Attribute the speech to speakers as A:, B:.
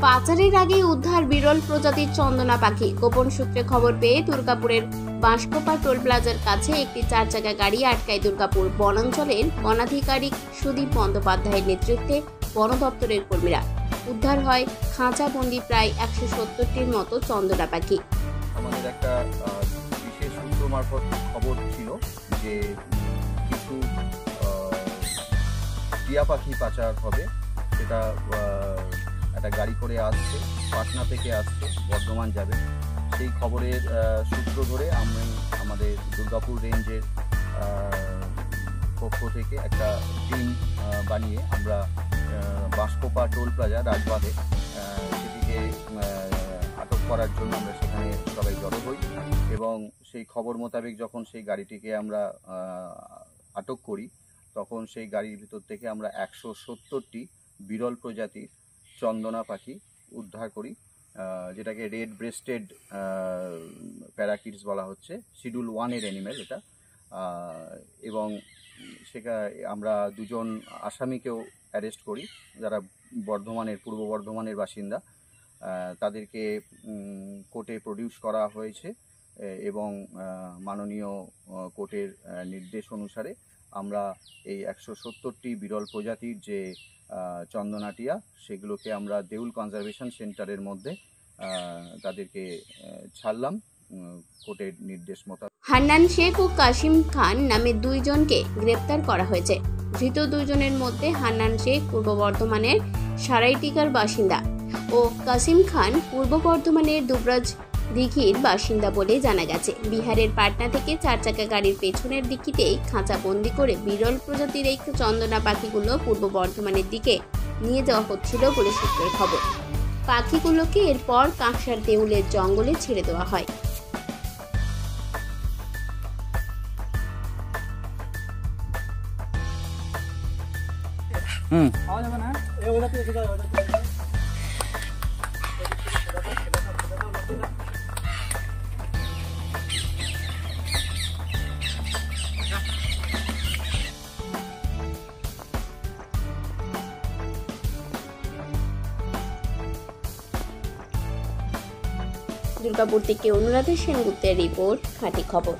A: পাচারের আগে উদ্ধার বিরল প্রজাতির চন্দনা পাখি। গোপন সূত্রে খবর পেয়ে দুর্গাপুরের বাঁশকোপা টোল প্লাজার কাছে একটি 4 চাকা গাড়ি আটকায় দুর্গাপুর বনাঞ্চলের বনাধিকারিক সুদীপ বন্দ্যোপাধ্যায়ের নেতৃত্বে বন দপ্তরের কর্মীরা। উদ্ধার হয় খাঁচাবন্দি প্রায় 170টির মতো চন্দনা পাখি।
B: আমাদের একটা বিশেষ সূত্র মারফত খবর ছিল যে কিছু টিয়া পাখি পাচার হবে, সেটা একটা গাড়ি করে আসছে, পাটনা থেকে আসছে, বর্ধমান যাবে। সেই খবরের সূত্র ধরে আমাদের দুর্গাপুর রেঞ্জের পক্ষ থেকে একটা টিম বানিয়ে আমরা বাঁশকোপা টোল প্লাজা রাজবাঁধে সেটিকে আটক করার জন্য আমরা সেখানে সবাই জড়ো হই এবং সেই খবর মোতাবেক যখন সেই গাড়িটিকে আমরা আটক করি তখন সেই গাড়ির ভিতর থেকে আমরা 170টি বিরল প্রজাতির চন্দনা পাখি উদ্ধার করি, যেটাকে রেড ব্রেস্টেড প্যারাকিটস বলা হচ্ছে, শিডিউল 1-এর অ্যানিমেল এটা। এবং আমরা 2 জন আসামিকেও অ্যারেস্ট করি যারা পূর্ব বর্ধমানের বাসিন্দা। তাদেরকে কোর্টে প্রডিউস করা হয়েছে এবং মাননীয় কোর্টের নির্দেশ অনুসারে আমরা এই 170টি বিরল প্রজাতির যে চন্দনাটিয়া সেগুলোকে আমরা দেউল কনজারভেশন সেন্টারের মধ্যে তাদেরকে ছাড়লাম কোর্টের নির্দেশ মতো।
A: হান্নান শেখ ও কাসিম খান নামে 2 জনকে গ্রেপ্তার করা হয়েছে। ধৃত 2 জনের মধ্যে হান্নান শেখ পূর্ব বর্ধমানের সারাইটিকার বাসিন্দা ও কাসিম খান পূর্ব বর্ধমানের দুবরাজ দিঘির বাসিন্দা বলে জানা গেছে। বিহারের পাটনা থেকে 4 চাকা গাড়ির পেছনের দিকটিতেই খাঁচাবন্দি করে বিরল প্রজাতির এই চন্দনা পাখিগুলো পূর্ব বর্ধমানের দিকে নিয়ে যাওয়া হচ্ছিল বলে সূত্রের খবর। পাখিগুলোকে এরপর কাঁকসার দেউলের জঙ্গলে ছেড়ে দেওয়া হয়। দুর্গাপুর থেকে অনুরাধা সেনগুপ্তের রিপোর্ট, খাঁটি খবর।